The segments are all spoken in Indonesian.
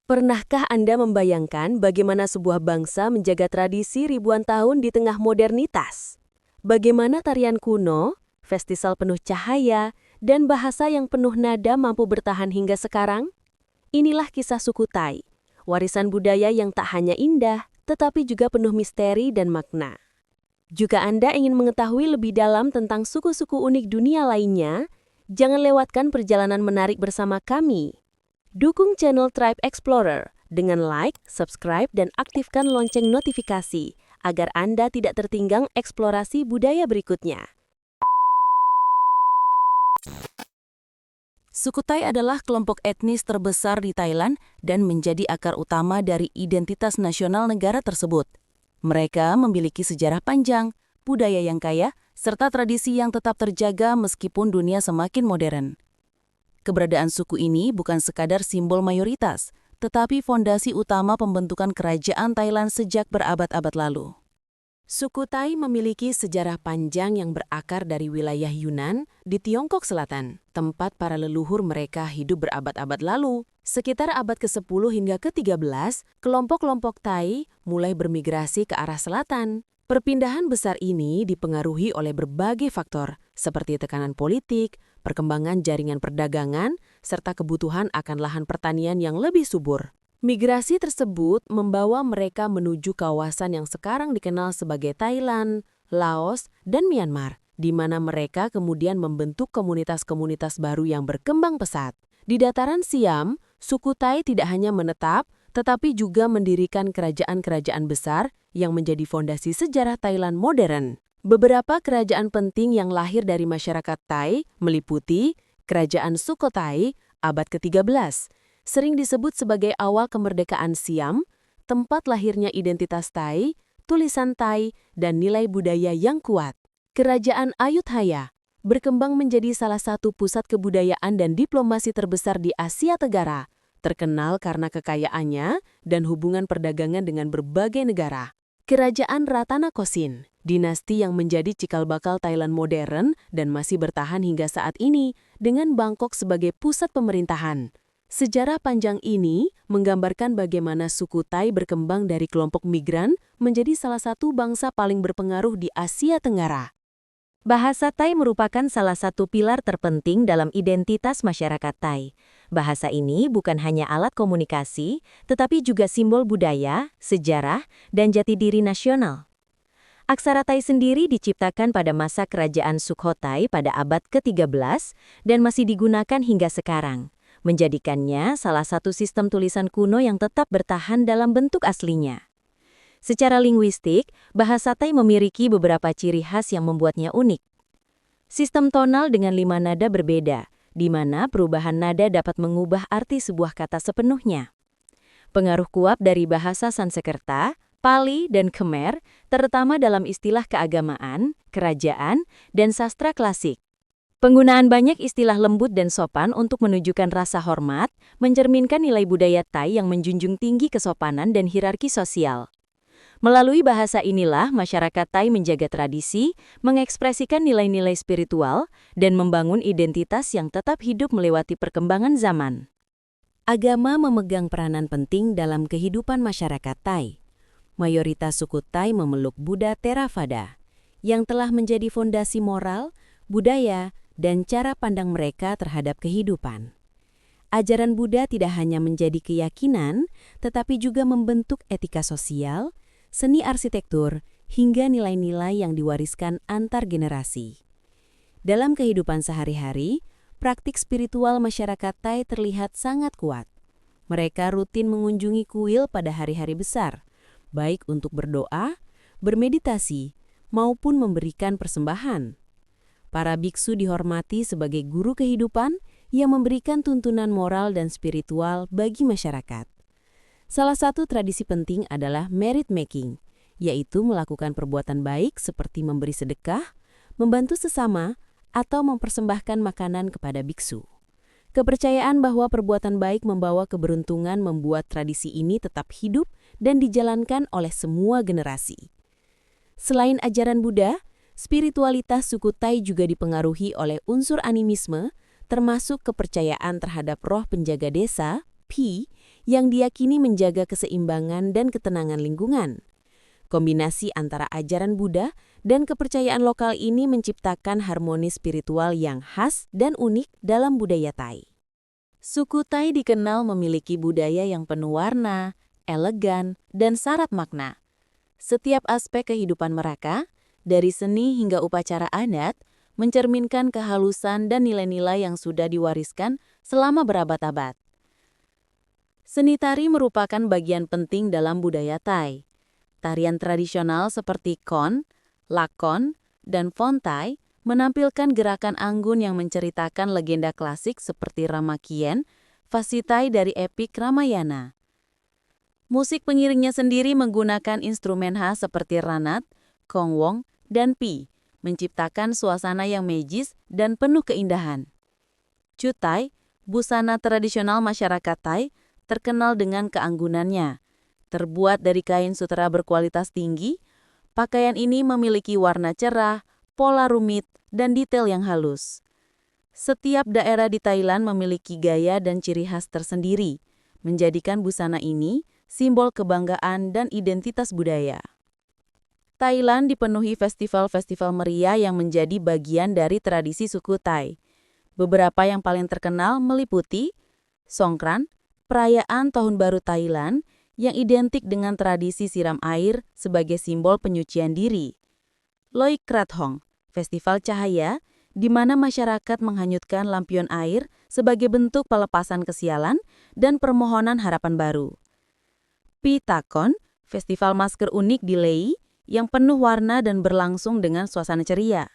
Pernahkah Anda membayangkan bagaimana sebuah bangsa menjaga tradisi ribuan tahun di tengah modernitas? Bagaimana tarian kuno, festival penuh cahaya, dan bahasa yang penuh nada mampu bertahan hingga sekarang? Inilah kisah suku Tai, warisan budaya yang tak hanya indah, tetapi juga penuh misteri dan makna. Jika Anda ingin mengetahui lebih dalam tentang suku-suku unik dunia lainnya, jangan lewatkan perjalanan menarik bersama kami. Dukung channel Tribe Explorer dengan like, subscribe, dan aktifkan lonceng notifikasi agar Anda tidak tertinggal eksplorasi budaya berikutnya. Suku Tai adalah kelompok etnis terbesar di Thailand dan menjadi akar utama dari identitas nasional negara tersebut. Mereka memiliki sejarah panjang, budaya yang kaya, serta tradisi yang tetap terjaga meskipun dunia semakin modern. Keberadaan suku ini bukan sekadar simbol mayoritas, tetapi fondasi utama pembentukan kerajaan Thailand sejak berabad-abad lalu. Suku Tai memiliki sejarah panjang yang berakar dari wilayah Yunan di Tiongkok Selatan, tempat para leluhur mereka hidup berabad-abad lalu. Sekitar abad ke-10 hingga ke-13, kelompok-kelompok Tai mulai bermigrasi ke arah selatan. Perpindahan besar ini dipengaruhi oleh berbagai faktor, seperti tekanan politik, perkembangan jaringan perdagangan, serta kebutuhan akan lahan pertanian yang lebih subur. Migrasi tersebut membawa mereka menuju kawasan yang sekarang dikenal sebagai Thailand, Laos, dan Myanmar, di mana mereka kemudian membentuk komunitas-komunitas baru yang berkembang pesat. Di dataran Siam, suku Tai tidak hanya menetap, tetapi juga mendirikan kerajaan-kerajaan besar yang menjadi fondasi sejarah Thailand modern. Beberapa kerajaan penting yang lahir dari masyarakat Tai meliputi Kerajaan Sukhothai abad ke-13, sering disebut sebagai awal kemerdekaan Siam, tempat lahirnya identitas Tai, tulisan Tai, dan nilai budaya yang kuat. Kerajaan Ayutthaya berkembang menjadi salah satu pusat kebudayaan dan diplomasi terbesar di Asia Tenggara, terkenal karena kekayaannya dan hubungan perdagangan dengan berbagai negara. Kerajaan Ratanakosin, dinasti yang menjadi cikal bakal Thailand modern dan masih bertahan hingga saat ini dengan Bangkok sebagai pusat pemerintahan. Sejarah panjang ini menggambarkan bagaimana suku Tai berkembang dari kelompok migran menjadi salah satu bangsa paling berpengaruh di Asia Tenggara. Bahasa Tai merupakan salah satu pilar terpenting dalam identitas masyarakat Tai. Bahasa ini bukan hanya alat komunikasi, tetapi juga simbol budaya, sejarah, dan jati diri nasional. Aksara Tai sendiri diciptakan pada masa kerajaan Sukhothai pada abad ke-13 dan masih digunakan hingga sekarang, menjadikannya salah satu sistem tulisan kuno yang tetap bertahan dalam bentuk aslinya. Secara linguistik, bahasa Tai memiliki beberapa ciri khas yang membuatnya unik. Sistem tonal dengan 5 nada berbeda, di mana perubahan nada dapat mengubah arti sebuah kata sepenuhnya. Pengaruh kuat dari bahasa Sanskerta, Pali, dan Khmer, terutama dalam istilah keagamaan, kerajaan, dan sastra klasik. Penggunaan banyak istilah lembut dan sopan untuk menunjukkan rasa hormat, mencerminkan nilai budaya Tai yang menjunjung tinggi kesopanan dan hierarki sosial. Melalui bahasa inilah masyarakat Tai menjaga tradisi, mengekspresikan nilai-nilai spiritual, dan membangun identitas yang tetap hidup melewati perkembangan zaman. Agama memegang peranan penting dalam kehidupan masyarakat Tai. Mayoritas suku Tai memeluk Buddha Theravada, yang telah menjadi fondasi moral, budaya, dan cara pandang mereka terhadap kehidupan. Ajaran Buddha tidak hanya menjadi keyakinan, tetapi juga membentuk etika sosial, seni arsitektur, hingga nilai-nilai yang diwariskan antar generasi. Dalam kehidupan sehari-hari, praktik spiritual masyarakat Tai terlihat sangat kuat. Mereka rutin mengunjungi kuil pada hari-hari besar, baik untuk berdoa, bermeditasi, maupun memberikan persembahan. Para biksu dihormati sebagai guru kehidupan yang memberikan tuntunan moral dan spiritual bagi masyarakat. Salah satu tradisi penting adalah merit making, yaitu melakukan perbuatan baik seperti memberi sedekah, membantu sesama, atau mempersembahkan makanan kepada biksu. Kepercayaan bahwa perbuatan baik membawa keberuntungan membuat tradisi ini tetap hidup dan dijalankan oleh semua generasi. Selain ajaran Buddha, spiritualitas suku Tai juga dipengaruhi oleh unsur animisme, termasuk kepercayaan terhadap roh penjaga desa, Pi, yang diyakini menjaga keseimbangan dan ketenangan lingkungan. Kombinasi antara ajaran Buddha dan kepercayaan lokal ini menciptakan harmoni spiritual yang khas dan unik dalam budaya Thai. Suku Thai dikenal memiliki budaya yang penuh warna, elegan, dan syarat makna. Setiap aspek kehidupan mereka, dari seni hingga upacara adat, mencerminkan kehalusan dan nilai-nilai yang sudah diwariskan selama berabad-abad. Seni tari merupakan bagian penting dalam budaya Thai. Tarian tradisional seperti Kon, Lakon, dan Fontai menampilkan gerakan anggun yang menceritakan legenda klasik seperti Ramakien, Fasitai dari epik Ramayana. Musik pengiringnya sendiri menggunakan instrumen khas seperti ranat, kongwong, dan pi, menciptakan suasana yang magis dan penuh keindahan. Cutai, busana tradisional masyarakat Thai, terkenal dengan keanggunannya. Terbuat dari kain sutera berkualitas tinggi, pakaian ini memiliki warna cerah, pola rumit, dan detail yang halus. Setiap daerah di Thailand memiliki gaya dan ciri khas tersendiri, menjadikan busana ini simbol kebanggaan dan identitas budaya. Thailand dipenuhi festival-festival meriah yang menjadi bagian dari tradisi suku Thai. Beberapa yang paling terkenal meliputi Songkran, perayaan Tahun Baru Thailand, yang identik dengan tradisi siram air sebagai simbol penyucian diri. Loy Krathong, festival cahaya, di mana masyarakat menghanyutkan lampion air sebagai bentuk pelepasan kesialan dan permohonan harapan baru. Pitakon, festival masker unik di Lei, yang penuh warna dan berlangsung dengan suasana ceria.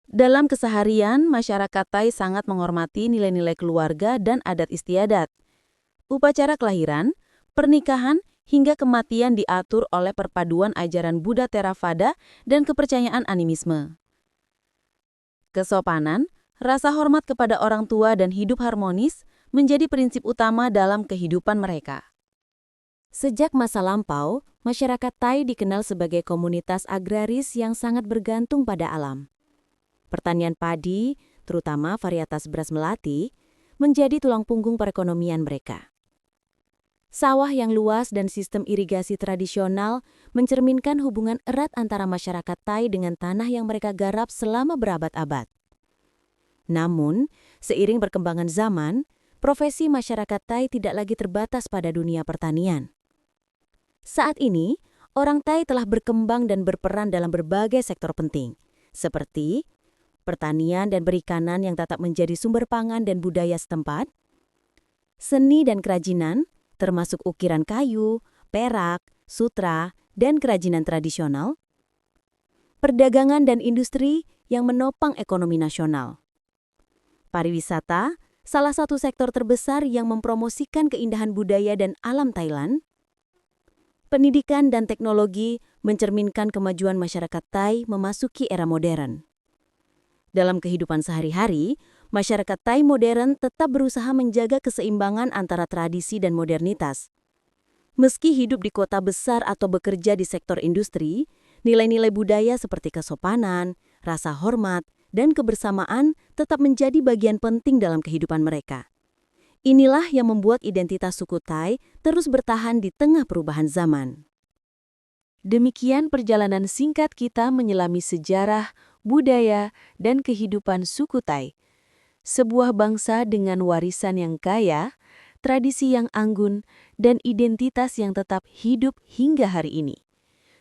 Dalam keseharian, masyarakat Thai sangat menghormati nilai-nilai keluarga dan adat istiadat. Upacara kelahiran, pernikahan, hingga kematian diatur oleh perpaduan ajaran Buddha Theravada dan kepercayaan animisme. Kesopanan, rasa hormat kepada orang tua dan hidup harmonis menjadi prinsip utama dalam kehidupan mereka. Sejak masa lampau, masyarakat Thai dikenal sebagai komunitas agraris yang sangat bergantung pada alam. Pertanian padi, terutama varietas beras melati, menjadi tulang punggung perekonomian mereka. Sawah yang luas dan sistem irigasi tradisional mencerminkan hubungan erat antara masyarakat Thai dengan tanah yang mereka garap selama berabad-abad. Namun, seiring perkembangan zaman, profesi masyarakat Thai tidak lagi terbatas pada dunia pertanian. Saat ini, orang Thai telah berkembang dan berperan dalam berbagai sektor penting, seperti pertanian dan perikanan yang tetap menjadi sumber pangan dan budaya setempat, seni dan kerajinan, termasuk ukiran kayu, perak, sutra, dan kerajinan tradisional, perdagangan dan industri yang menopang ekonomi nasional. Pariwisata, salah satu sektor terbesar yang mempromosikan keindahan budaya dan alam Thailand. Pendidikan dan teknologi mencerminkan kemajuan masyarakat Thai memasuki era modern. Dalam kehidupan sehari-hari, masyarakat Thai modern tetap berusaha menjaga keseimbangan antara tradisi dan modernitas. Meski hidup di kota besar atau bekerja di sektor industri, nilai-nilai budaya seperti kesopanan, rasa hormat, dan kebersamaan tetap menjadi bagian penting dalam kehidupan mereka. Inilah yang membuat identitas suku Thai terus bertahan di tengah perubahan zaman. Demikian perjalanan singkat kita menyelami sejarah, budaya, dan kehidupan suku Thai. Sebuah bangsa dengan warisan yang kaya, tradisi yang anggun, dan identitas yang tetap hidup hingga hari ini.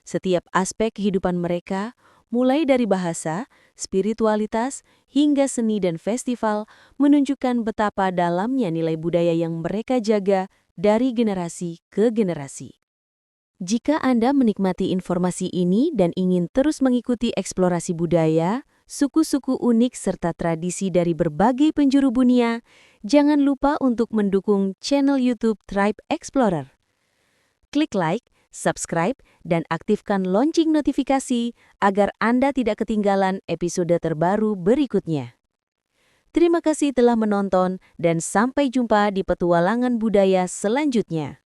Setiap aspek kehidupan mereka, mulai dari bahasa, spiritualitas, hingga seni dan festival, menunjukkan betapa dalamnya nilai budaya yang mereka jaga dari generasi ke generasi. Jika Anda menikmati informasi ini dan ingin terus mengikuti eksplorasi budaya, suku-suku unik serta tradisi dari berbagai penjuru dunia, jangan lupa untuk mendukung channel YouTube Tribe Explorer. Klik like, subscribe, dan aktifkan lonceng notifikasi agar Anda tidak ketinggalan episode terbaru berikutnya. Terima kasih telah menonton dan sampai jumpa di petualangan budaya selanjutnya.